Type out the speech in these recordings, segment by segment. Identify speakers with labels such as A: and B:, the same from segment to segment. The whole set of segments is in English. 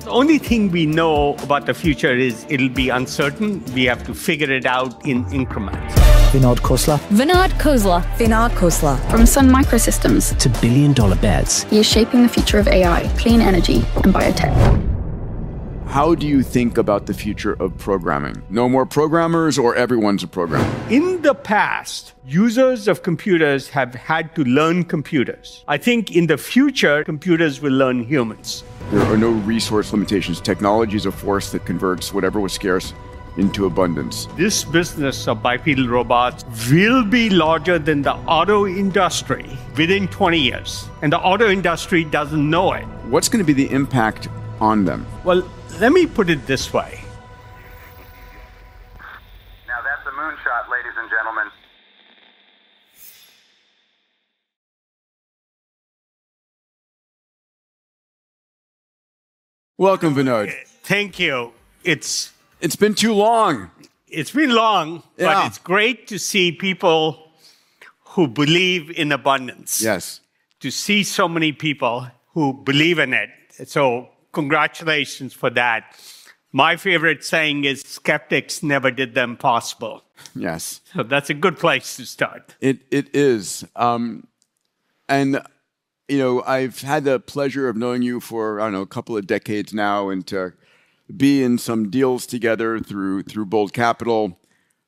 A: The only thing we know about the future is it'll be uncertain. We have to figure it out in increments.
B: Vinod Khosla.
C: Vinod Khosla.
D: Vinod Khosla.
C: From Sun Microsystems
B: To billion-dollar bets.
C: He is shaping the future of AI, clean energy, and biotech.
E: How do you think about the future of programming? No more programmers or everyone's a programmer?
A: In the past, users of computers have had to learn computers. I think in the future, computers will learn humans.
E: There are no resource limitations. Technology is a force that converts whatever was scarce into abundance.
A: This business of bipedal robots will be larger than the auto industry within 20 years. And the auto industry doesn't know it.
E: What's going to be the impact on them?
A: Well, let me put it this way.
F: Now that's a moonshot, ladies and gentlemen.
E: Welcome, Vinod.
A: Thank you. It's
E: been too long.
A: It's been long,
E: Yeah.
A: but it's great to see people who believe in abundance.
E: Yes.
A: To see so many people who believe in it. So congratulations for that. My favorite saying is skeptics never did them possible.
E: Yes.
A: So that's a good place to start.
E: It is. And, you know, I've had the pleasure of knowing you for, I don't know, a couple of decades now, and to be in some deals together through Bold Capital.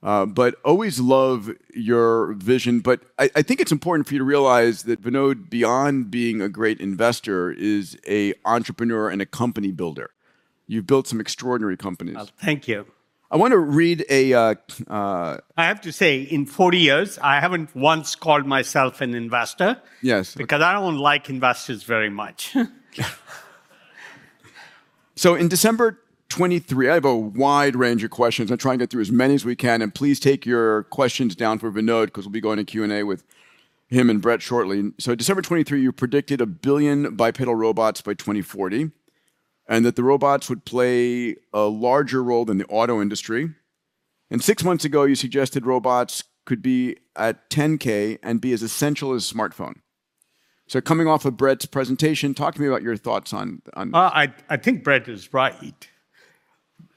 E: But always love your vision. But I think it's important for you to realize that Vinod, beyond being a great investor, is an entrepreneur and a company builder. You've built some extraordinary companies.
A: Thank you.
E: I want to read a...
A: I have to say, in 40 years, I haven't once called myself an investor.
E: Yes.
A: Because I don't like investors very much.
E: So in December 23, I have a wide range of questions. I'll try and get through as many as we can. And please take your questions down for Vinod, because we'll be going to Q&A with him and Brett shortly. So December 23, you predicted 1 billion bipedal robots by 2040, and that the robots would play a larger role than the auto industry. And 6 months ago, you suggested robots could be at 10K and be as essential as a smartphone. So coming off of Brett's presentation, talk to me about your thoughts on
A: I think Brett is right.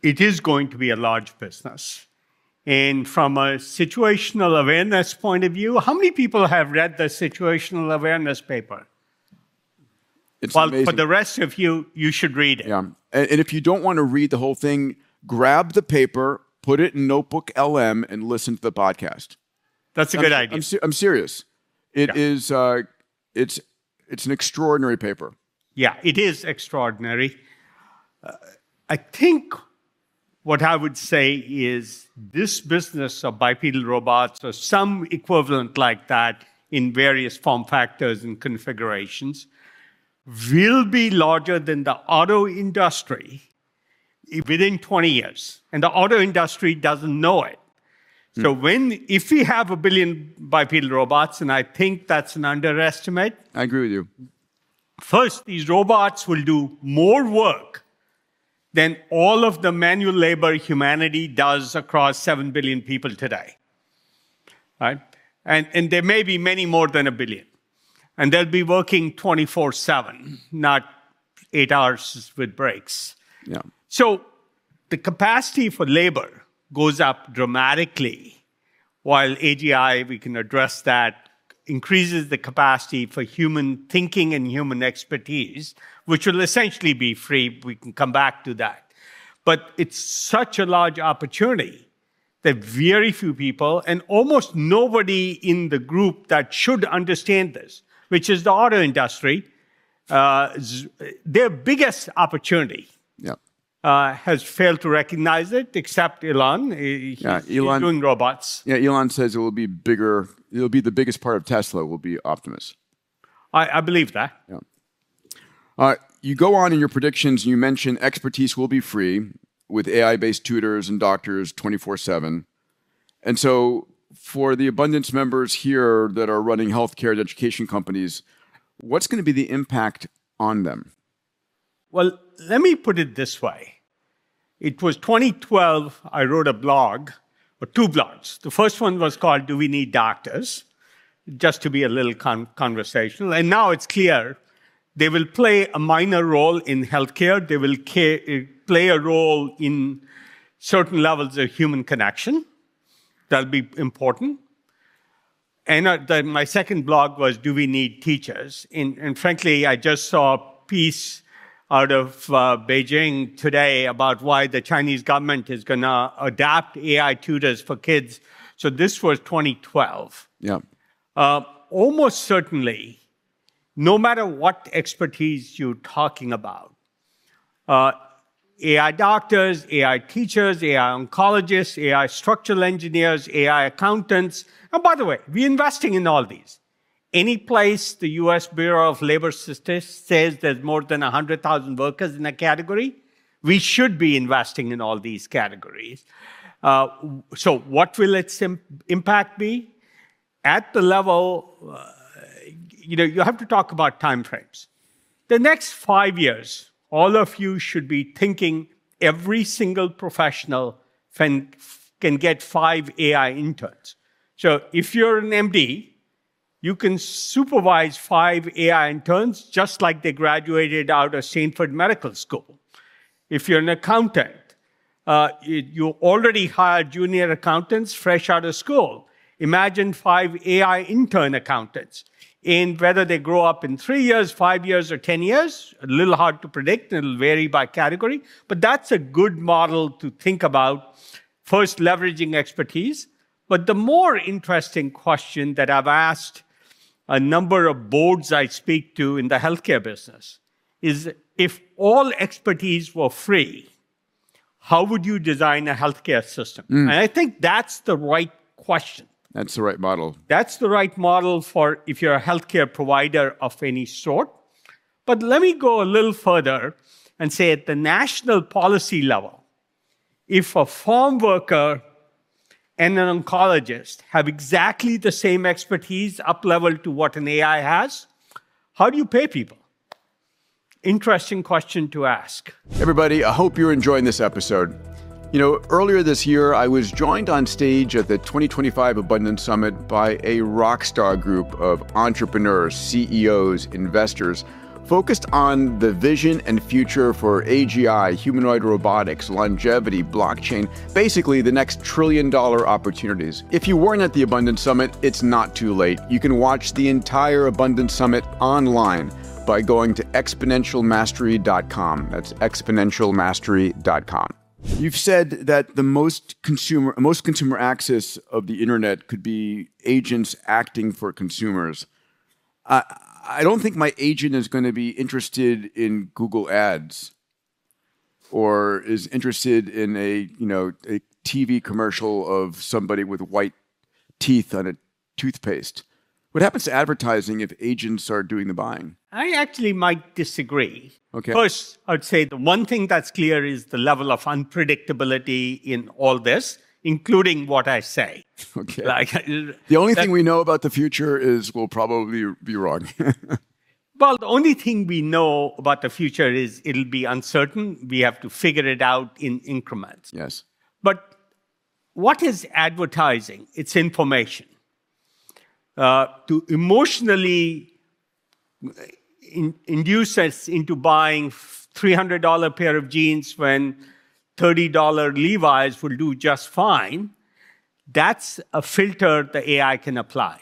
A: It is going to be a large business. And from a situational awareness point of view, how many people have read the situational awareness paper?
E: It's
A: well,
E: amazing.
A: For the rest of you, you should read it.
E: Yeah. And if you don't want to read the whole thing, grab the paper, put it in Notebook LM, and listen to the podcast.
A: That's a good idea.
E: I'm serious. It is. It's an extraordinary paper.
A: Yeah, it is extraordinary. I think what I would say is this business of bipedal robots or some equivalent like that in various form factors and configurations will be larger than the auto industry within 20 years. And the auto industry doesn't know it. So if we have 1 billion bipedal robots, and I think that's an underestimate.
E: I agree with you.
A: First, these robots will do more work than all of the manual labor humanity does across 7 billion people today. Right? And there may be many more than 1 billion. And they'll be working 24/7, not 8 hours with breaks.
E: Yeah.
A: So the capacity for labor goes up dramatically, while AGI, we can address that, increases the capacity for human thinking and human expertise, which will essentially be free. We can come back to that. But it's such a large opportunity that very few people, and almost nobody in the group that should understand this, which is the auto industry, their biggest opportunity has failed to recognize it, except Elon. He's doing robots.
E: Yeah, Elon says it will be bigger. It will be the biggest part of Tesla will be Optimus.
A: I believe that.
E: Yeah. You go on in your predictions, and you mention expertise will be free with AI-based tutors and doctors 24/7. And so for the Abundance members here that are running healthcare and education companies, what's going to be the impact on them?
A: Well, let me put it this way. It was 2012, I wrote a blog, or 2 blogs. The first one was called Do We Need Doctors? Just to be a little conversational. And now it's clear They will play a minor role in healthcare. They will play a role in certain levels of human connection. That'll be important. And my second blog was, do we need teachers? And frankly, I just saw a piece out of Beijing today about why the Chinese government is going to adapt AI tutors for kids. So this was 2012.
E: Yeah.
A: Almost certainly, no matter what expertise you're talking about, AI doctors, AI teachers, AI oncologists, AI structural engineers, AI accountants. And by the way, we're investing in all these. Any place the U.S. Bureau of Labor Statistics says there's more than 100,000 workers in a category, we should be investing in all these categories. So what will its impact be? At the level, you have to talk about timeframes. The next 5 years, all of you should be thinking every single professional can get 5 AI interns. So if you're an MD, you can supervise 5 AI interns just like they graduated out of Stanford Medical School. If you're an accountant, you already hired junior accountants fresh out of school. Imagine 5 AI intern accountants. And whether they grow up in 3 years, 5 years, or 10 years, a little hard to predict. It'll vary by category. But that's a good model to think about, first leveraging expertise. But the more interesting question that I've asked a number of boards I speak to in the healthcare business is, if all expertise were free, how would you design a healthcare system? And I think that's the right question.
E: That's the right model.
A: That's the right model for if you're a healthcare provider of any sort. But let me go a little further and say at the national policy level, if a farm worker and an oncologist have exactly the same expertise up-level to what an AI has, how do you pay people? Interesting question to ask.
E: Everybody, I hope you're enjoying this episode. Earlier this year, I was joined on stage at the 2025 Abundance Summit by a rockstar group of entrepreneurs, CEOs, investors, focused on the vision and future for AGI, humanoid robotics, longevity, blockchain, basically the next trillion-dollar opportunities. If you weren't at the Abundance Summit, it's not too late. You can watch the entire Abundance Summit online by going to exponentialmastery.com. That's exponentialmastery.com. You've said that the most consumer access of the internet could be agents acting for consumers. I don't think my agent is going to be interested in Google Ads or is interested in a TV commercial of somebody with white teeth on a toothpaste. What happens to advertising if agents are doing the buying?
A: I actually might disagree.
E: Okay.
A: First, I'd say the one thing that's clear is the level of unpredictability in all this, including what I say.
E: Okay. The only thing we know about the future is we'll probably be wrong.
A: Well, the only thing we know about the future is it'll be uncertain. We have to figure it out in increments.
E: Yes.
A: But what is advertising? It's information. To emotionally induce us into buying $300 pair of jeans when $30 Levi's will do just fine, that's a filter the AI can apply.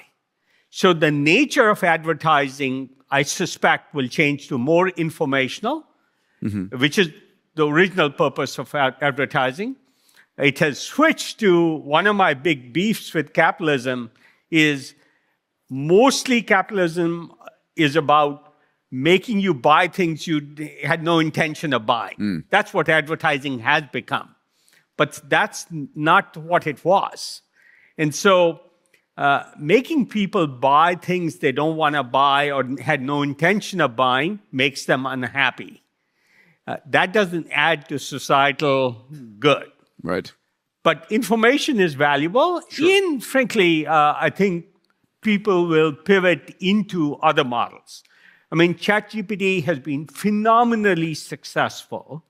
A: So the nature of advertising, I suspect, will change to more informational, which is the original purpose of advertising. It has switched to one of my big beefs with capitalism is mostly capitalism is about making you buy things you had no intention of buying. That's what advertising has become. But that's not what it was. And so making people buy things they don't want to buy or had no intention of buying makes them unhappy. That doesn't add to societal good.
E: Right.
A: But information is valuable.
E: Sure.
A: And frankly, I think people will pivot into other models. I mean, ChatGPT has been phenomenally successful,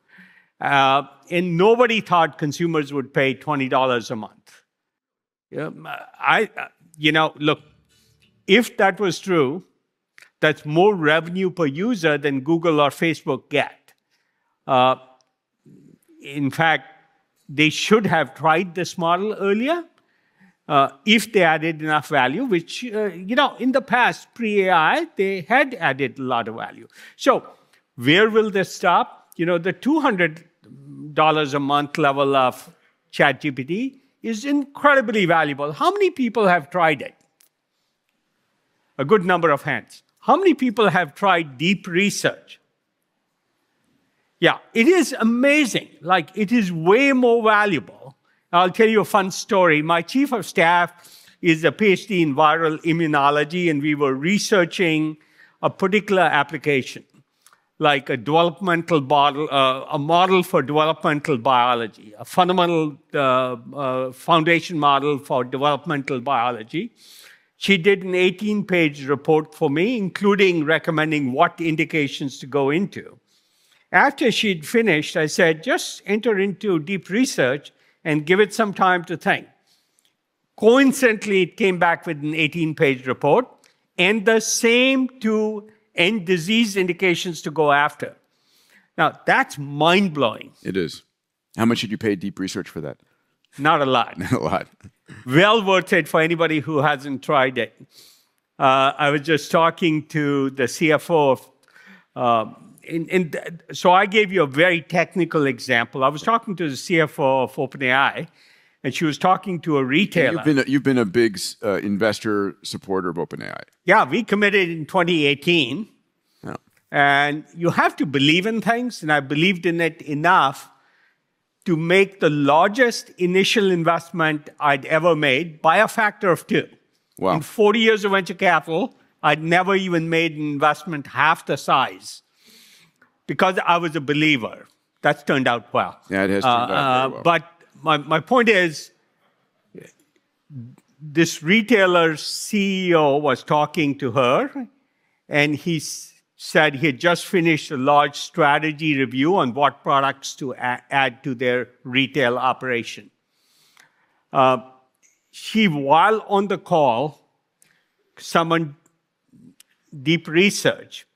A: and nobody thought consumers would pay $20 a month. Look, if that was true, That's more revenue per user than Google or Facebook get. In fact, they should have tried this model earlier if they added enough value, which, in the past, pre-AI, they had added a lot of value. So where will this stop? The $200 a month level of ChatGPT is incredibly valuable. How many people have tried it? A good number of hands. How many people have tried deep research? Yeah, it is amazing. Like, it is way more valuable. I'll tell you a fun story. My chief of staff is a PhD in viral immunology, and we were researching a particular application, like a developmental model, a model for developmental biology, a fundamental foundation model for developmental biology. She did an 18-page report for me, including recommending what indications to go into. After she'd finished, I said, just enter into deep research and give it some time to think. Coincidentally, it came back with an 18-page report and the same two end disease indications to go after. Now, that's mind-blowing.
E: It is. How much did you pay deep research for that?
A: Not a lot.
E: Not a lot.
A: Well worth it for anybody who hasn't tried it. I was just talking to the CFO of, so I gave you a very technical example. I was talking to the CFO of OpenAI, and she was talking to a retailer.
E: You've been a big investor supporter of OpenAI.
A: Yeah, we committed in 2018.
E: Yeah.
A: And you have to believe in things, and I believed in it enough to make the largest initial investment I'd ever made by a factor of 2.
E: Wow.
A: In 40 years of venture capital, I'd never even made an investment half the size because I was a believer. That's turned out well.
E: Yeah, it has turned out very well.
A: But my point is, this retailer's CEO was talking to her, and he said he had just finished a large strategy review on what products to add to their retail operation. While on the call, summoned deep research.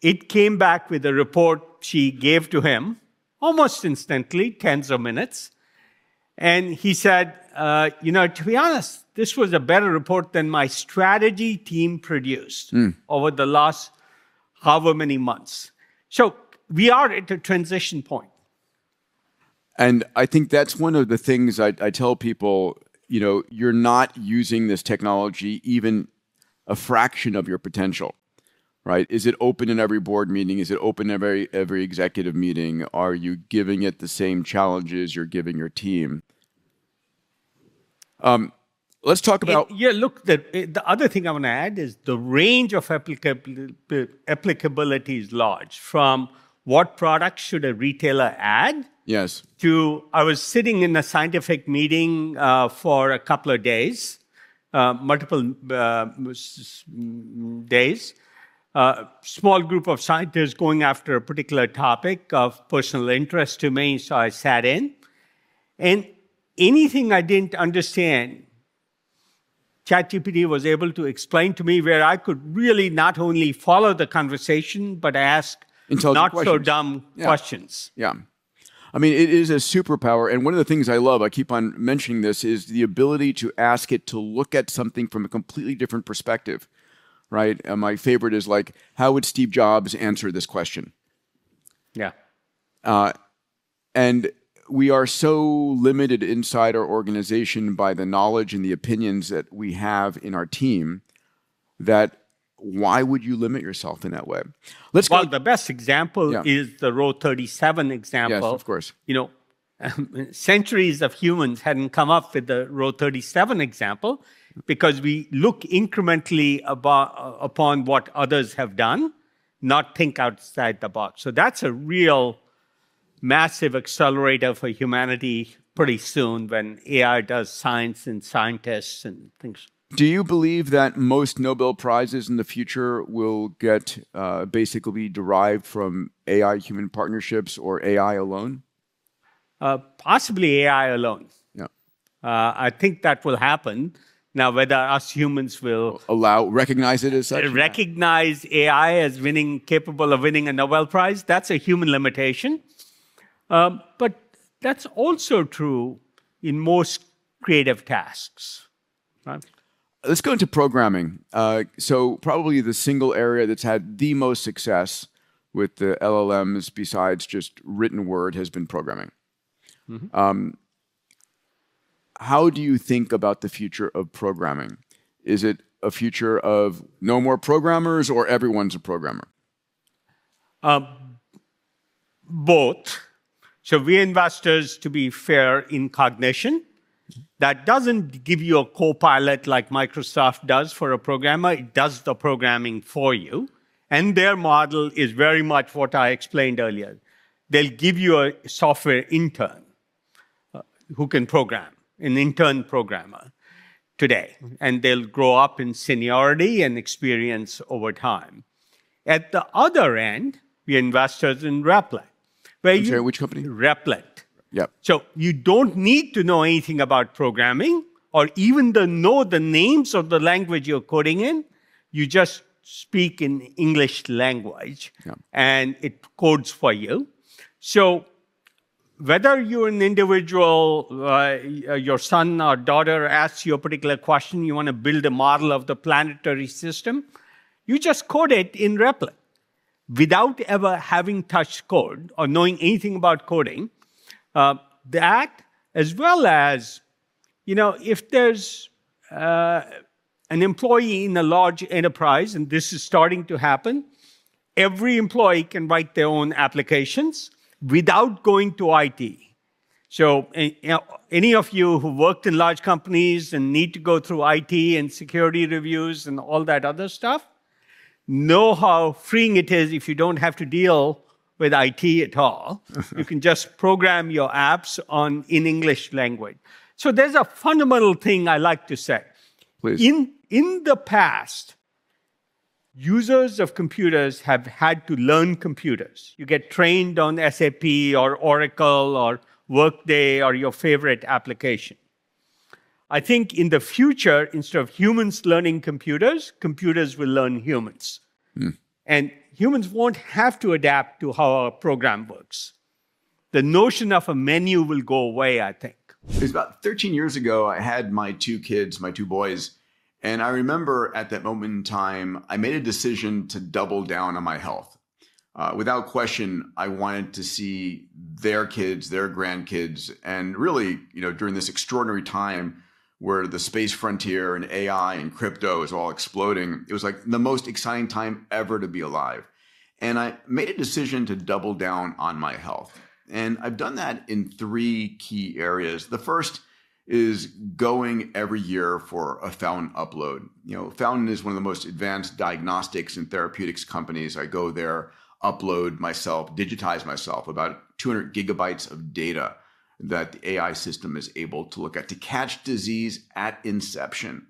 A: It came back with a report she gave to him almost instantly, tens of minutes. And he said, to be honest, this was a better report than my strategy team produced over the last however many months. So we are at a transition point.
E: And I think that's one of the things I tell people, you're not using this technology even a fraction of your potential, right? Is it open in every board meeting? Is it open in every executive meeting? Are you giving it the same challenges you're giving your team? Let's talk about...
A: Look, the other thing I want to add is the range of applicability is large. From what products should a retailer add?
E: Yes.
A: To, I was sitting in a scientific meeting for a couple of days, multiple days. Small group of scientists going after a particular topic of personal interest to me, so I sat in. And anything I didn't understand, ChatGPT was able to explain to me, where I could really not only follow the conversation, but ask not so dumb questions.
E: Yeah. I mean, it is a superpower. And one of the things I love, I keep on mentioning this, is the ability to ask it to look at something from a completely different perspective, right? And my favorite is like, how would Steve Jobs answer this question?
A: Yeah.
E: And we are so limited inside our organization by the knowledge and the opinions that we have in our team that why would you limit yourself in that way?
A: Well, the best example is the row 37 example.
E: Yes, of course.
A: Centuries of humans hadn't come up with the row 37 example because we look incrementally upon what others have done, not think outside the box. So that's a real massive accelerator for humanity pretty soon when AI does science and scientists and things.
E: Do you believe that most Nobel Prizes in the future will get basically derived from AI-human partnerships or AI alone?
A: Possibly AI alone.
E: Yeah.
A: I think that will happen. Now, whether us humans will
E: recognize it as such?
A: recognize AI as capable of winning a Nobel Prize, that's a human limitation. But that's also true in most creative tasks. Right?
E: Let's go into programming. So probably the single area that's had the most success with the LLMs besides just written word has been programming. Mm-hmm. How do you think about the future of programming? Is it a future of no more programmers or everyone's a programmer?
A: Both. So we investors, to be fair, in cognition. That doesn't give you a co-pilot like Microsoft does for a programmer. It does the programming for you. And their model is very much what I explained earlier. They'll give you a software intern who can program, an intern programmer today. And they'll grow up in seniority and experience over time. At the other end, we investors in Replit.
E: Which company?
A: Replit.
E: Yep.
A: So you don't need to know anything about programming or even know the names of the language you're coding in. You just speak in English language, and it codes for you. So whether you're an individual, your son or daughter asks you a particular question, you want to build a model of the planetary system, you just code it in Replit without ever having touched code or knowing anything about coding. That, as well as, if there's an employee in a large enterprise, and this is starting to happen, every employee can write their own applications without going to IT. So any of you who worked in large companies and need to go through IT and security reviews and all that other stuff, know how freeing it is if you don't have to deal with IT at all. You can just program your apps in English language. So there's a fundamental thing I like to say.
E: Please.
A: In the past, users of computers have had to learn computers. You get trained on SAP or Oracle or Workday or your favorite application. I think in the future, instead of humans learning computers, computers will learn humans. And humans won't have to adapt to how a program works. The notion of a menu will go away, I think.
E: It was about 13 years ago, I had my two kids, my two boys, and I remember at that moment in time, I made a decision to double down on my health. Without question, I wanted to see their kids, their grandkids, and really, during this extraordinary time where the space frontier and AI and crypto is all exploding, it was like the most exciting time ever to be alive. And I made a decision to double down on my health. And I've done that in three key areas. The first is going every year for a Fountain upload. Fountain is one of the most advanced diagnostics and therapeutics companies. I go there, upload myself, digitize myself, about 200 gigabytes of data that the AI system is able to look at to catch disease at inception.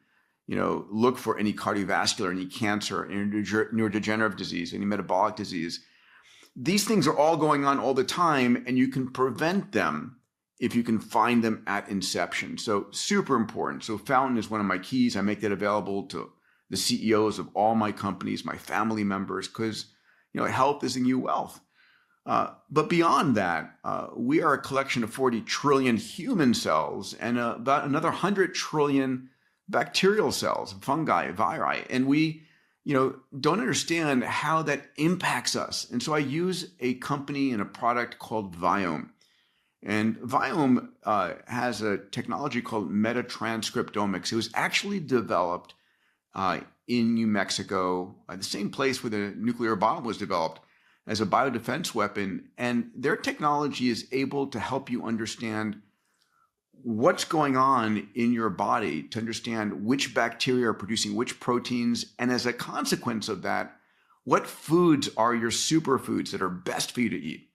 E: Look for any cardiovascular, any cancer, any neurodegenerative disease, any metabolic disease. These things are all going on all the time, and you can prevent them if you can find them at inception. So super important. So Fountain is one of my keys. I make that available to the CEOs of all my companies, my family members, because health is the new wealth. But beyond that, we are a collection of 40 trillion human cells and about another 100 trillion bacterial cells, fungi, viri, and we don't understand how that impacts us. And so I use a company and a product called Viome. And Viome has a technology called metatranscriptomics. It was actually developed in New Mexico, the same place where the nuclear bomb was developed, as a biodefense weapon. And their technology is able to help you understand what's going on in your body, to understand which bacteria are producing which proteins. And as a consequence of that, what foods are your superfoods that are best for you to eat?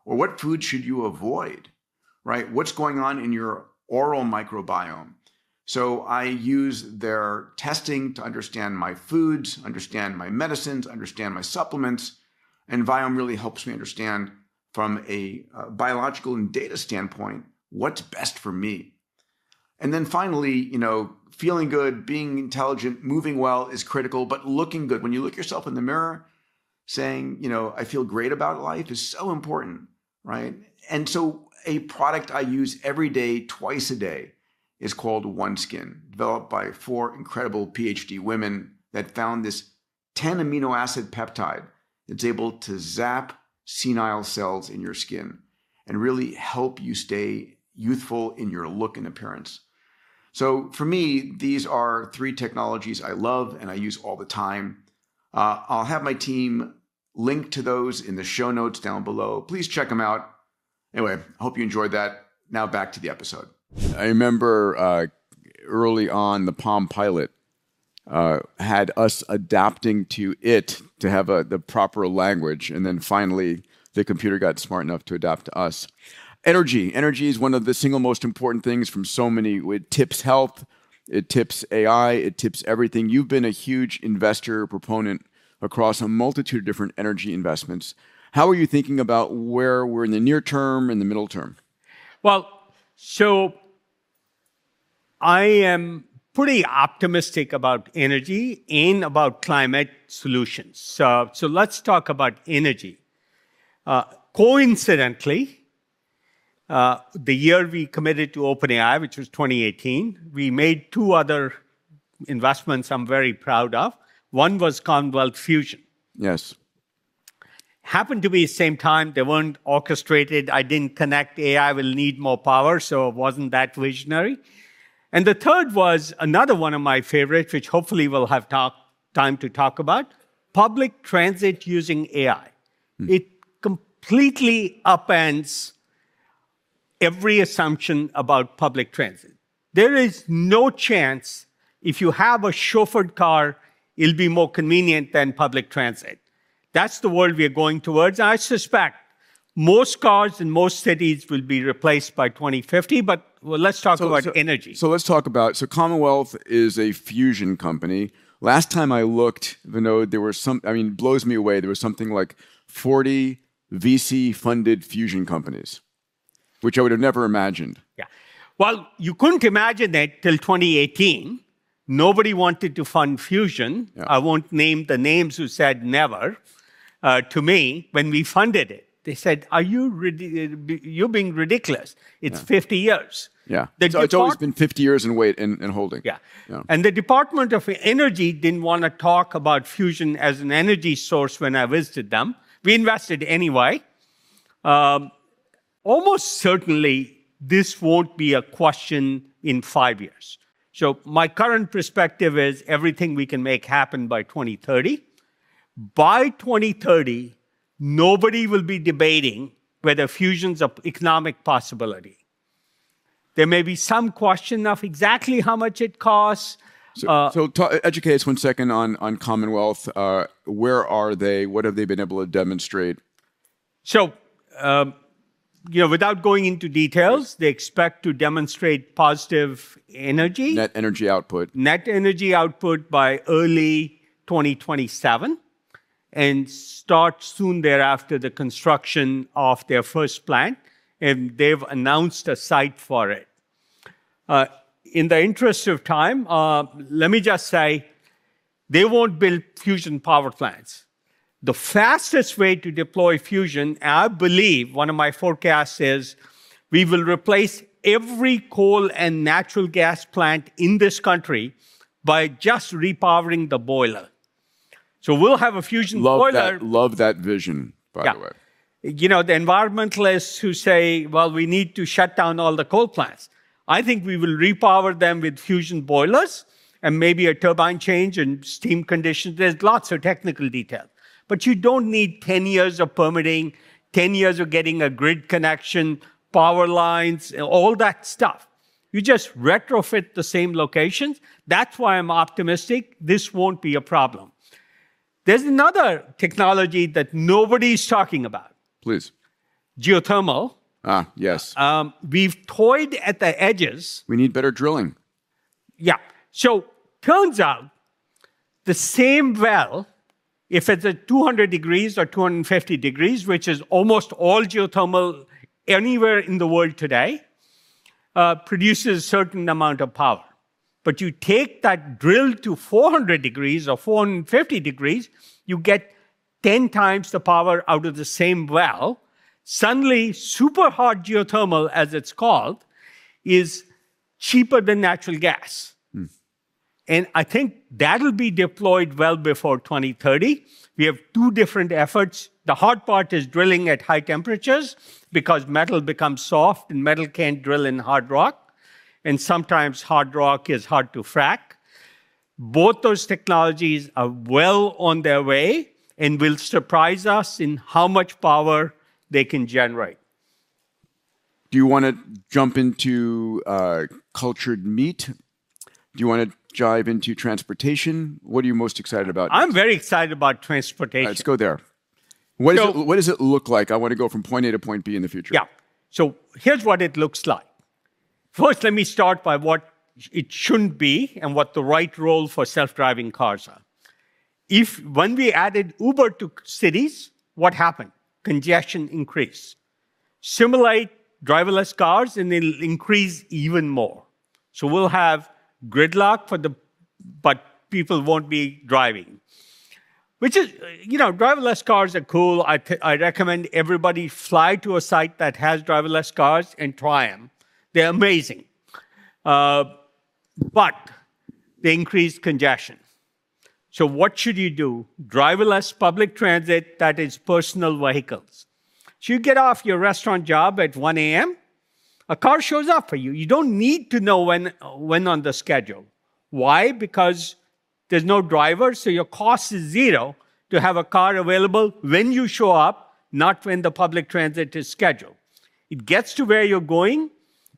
E: Or what foods should you avoid, right? What's going on in your oral microbiome? So I use their testing to understand my foods, understand my medicines, understand my supplements. And Viome really helps me understand from a biological and data standpoint what's best for me. And then finally, feeling good, being intelligent, moving well is critical, but looking good. When you look yourself in the mirror, saying, I feel great about life is so important, right? And so a product I use every day, twice a day, is called OneSkin, developed by 4 incredible PhD women that found this 10 amino acid peptide that's able to zap senile cells in your skin and really help you stay youthful in your look and appearance. So for me, these are 3 technologies I love and I use all the time. I'll have my team link to those in the show notes down below. Please check them out. Anyway, I hope you enjoyed that. Now back to the episode. I remember early on, the Palm Pilot had us adapting to it to have the proper language. And then finally, the computer got smart enough to adapt to us. Energy. Energy is one of the single most important things from so many. It tips health. It tips AI. It tips everything. You've been a huge investor, proponent across a multitude of different energy investments. How are you thinking about where we're in the near term and the middle term?
A: Well, so I am pretty optimistic about energy and about climate solutions. So let's talk about energy. Coincidentally, the year we committed to OpenAI, which was 2018, we made 2 other investments I'm very proud of. One was Commonwealth Fusion.
E: Yes.
A: Happened to be the same time. They weren't orchestrated. I didn't connect. AI will need more power, so it wasn't that visionary. And the third was another one of my favorites, which hopefully we'll have time to talk about, public transit using AI. It completely upends every assumption about public transit. There is no chance if you have a chauffeured car, it'll be more convenient than public transit. That's the world we are going towards. I suspect most cars in most cities will be replaced by 2050, but let's talk about energy.
E: So let's talk about, Commonwealth is a fusion company. Last time I looked, Vinod, there were it blows me away. There was something like 40 VC-funded fusion companies, which I would have never imagined.
A: Yeah. Well, you couldn't imagine that till 2018. Nobody wanted to fund fusion. Yeah. I won't name the names who said never to me when we funded it. They said, you're being ridiculous. It's 50 years.
E: Yeah. So it's always been 50 years in wait and holding.
A: Yeah. And the Department of Energy didn't want to talk about fusion as an energy source when I visited them. We invested anyway. Almost certainly, this won't be a question in 5 years. So my current perspective is everything we can make happen by 2030. By 2030, nobody will be debating whether fusion's an economic possibility. There may be some question of exactly how much it costs.
E: Educate us 1 second on Commonwealth. Where are they? What have they been able to demonstrate?
A: So, without going into details, they expect to demonstrate positive energy.
E: Net energy output.
A: Net energy output by early 2027 and start soon thereafter the construction of their first plant. And they've announced a site for it. In the interest of time, let me just say, they won't build fusion power plants. The fastest way to deploy fusion, I believe, one of my forecasts is, we will replace every coal and natural gas plant in this country by just repowering the boiler. So we'll have a fusion boiler.
E: Love that vision, by the way.
A: The environmentalists who say, well, we need to shut down all the coal plants. I think we will repower them with fusion boilers and maybe a turbine change and steam conditions. There's lots of technical detail. But you don't need 10 years of permitting, 10 years of getting a grid connection, power lines, all that stuff. You just retrofit the same locations. That's why I'm optimistic. This won't be a problem. There's another technology that nobody's talking about.
E: Please.
A: Geothermal.
E: Yes.
A: We've toyed at the edges.
E: We need better drilling.
A: Yeah. So turns out the same well, if it's at 200 degrees or 250 degrees, which is almost all geothermal anywhere in the world today, produces a certain amount of power. But you take that drill to 400 degrees or 450 degrees, you get 10 times the power out of the same well. Suddenly, super hot geothermal, as it's called, is cheaper than natural gas. And I think that'll be deployed well before 2030. We have two different efforts. The hard part is drilling at high temperatures because metal becomes soft and metal can't drill in hard rock. And sometimes hard rock is hard to frack. Both those technologies are well on their way and will surprise us in how much power they can generate.
E: Do you want to jump into cultured meat? Do you want to dive into transportation? What are you most excited about?
A: I'm very excited about transportation.
E: Let's go there. What does it look like? I want to go from point A to point B in the future.
A: Yeah. So here's what it looks like. First, let me start by what it shouldn't be and what the right role for self-driving cars are. When we added Uber to cities, what happened? Congestion increased. Simulate driverless cars and it'll increase even more. So we'll have gridlock but people won't be driving. Which is, driverless cars are cool. I recommend everybody fly to a site that has driverless cars and try them. They're amazing. But they increase congestion. So what should you do? Driverless public transit that is personal vehicles. So you get off your restaurant job at 1 a.m., a car shows up for you. You don't need to know when on the schedule. Why? Because there's no driver, so your cost is zero to have a car available when you show up, not when the public transit is scheduled. It gets to where you're going,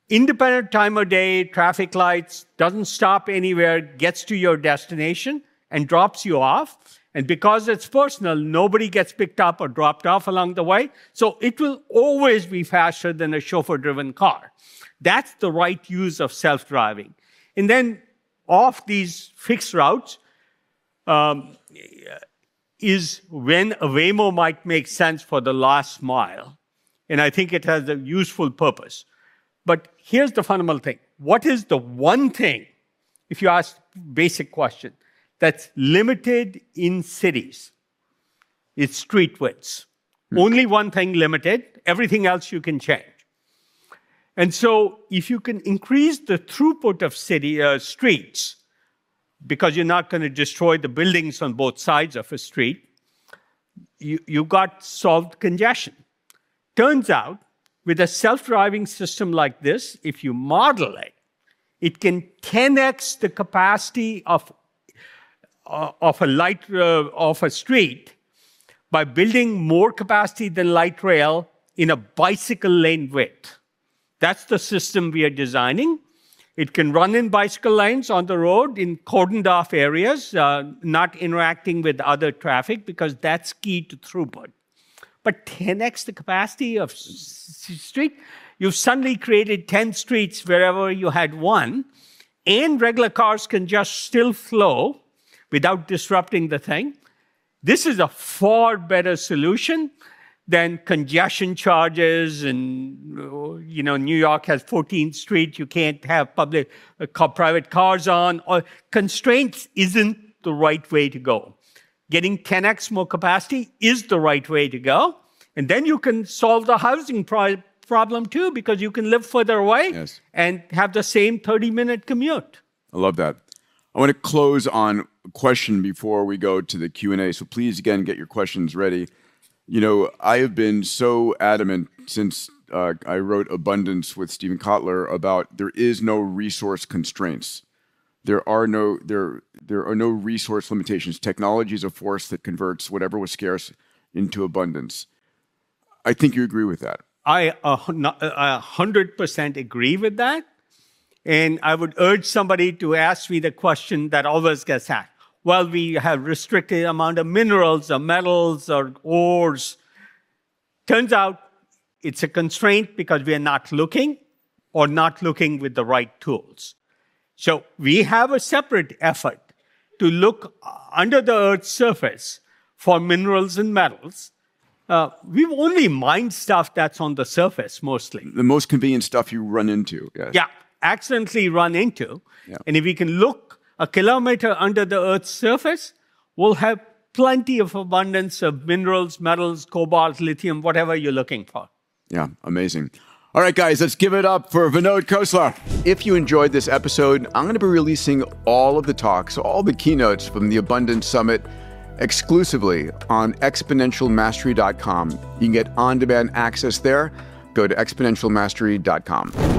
A: independent time of day, traffic lights, doesn't stop anywhere, gets to your destination and drops you off. And because it's personal, nobody gets picked up or dropped off along the way. So it will always be faster than a chauffeur-driven car. That's the right use of self-driving. And then off these fixed routes is when a Waymo might make sense for the last mile. And I think it has a useful purpose. But here's the fundamental thing. What is the one thing, if you ask basic question, that's limited in cities? It's street widths. Only one thing limited, everything else you can change. And so if you can increase the throughput of streets, because you're not going to destroy the buildings on both sides of a street, you got solved congestion. Turns out, with a self-driving system like this, if you model it, it can 10x the capacity of a street by building more capacity than light rail in a bicycle lane width. That's the system we are designing. It can run in bicycle lanes on the road in cordoned off areas, not interacting with other traffic because that's key to throughput. But 10x the capacity of street, you've suddenly created 10 streets wherever you had one, and regular cars can just still flow without disrupting the thing. This is a far better solution than congestion charges. And New York has 14th Street. You can't have private cars on. Or constraints isn't the right way to go. Getting 10x more capacity is the right way to go. And then you can solve the housing problem too, because you can live further away and have the same 30-minute commute.
E: I love that. I want to close on a question before we go to the Q&A. So please, again, get your questions ready. I have been so adamant since I wrote Abundance with Stephen Kotler about there is no resource constraints. There are no resource limitations. Technology is a force that converts whatever was scarce into abundance. I think you agree with that.
A: I 100% agree with that. And I would urge somebody to ask me the question that always gets asked. Well, we have restricted amount of minerals or metals or ores. Turns out it's a constraint because we are not looking or not looking with the right tools. So we have a separate effort to look under the Earth's surface for minerals and metals we've only mined stuff that's on the surface mostly.
E: The most convenient stuff you run into. Yes.
A: Yeah, accidentally run into.
E: Yeah.
A: And if we can look a kilometer under the Earth's surface, we'll have plenty of abundance of minerals, metals, cobalt, lithium, whatever you're looking for.
E: Yeah, amazing. All right, guys, let's give it up for Vinod Khosla. If you enjoyed this episode, I'm going to be releasing all of the talks, all the keynotes from the Abundance Summit exclusively on exponentialmastery.com. You can get on-demand access there. Go to exponentialmastery.com.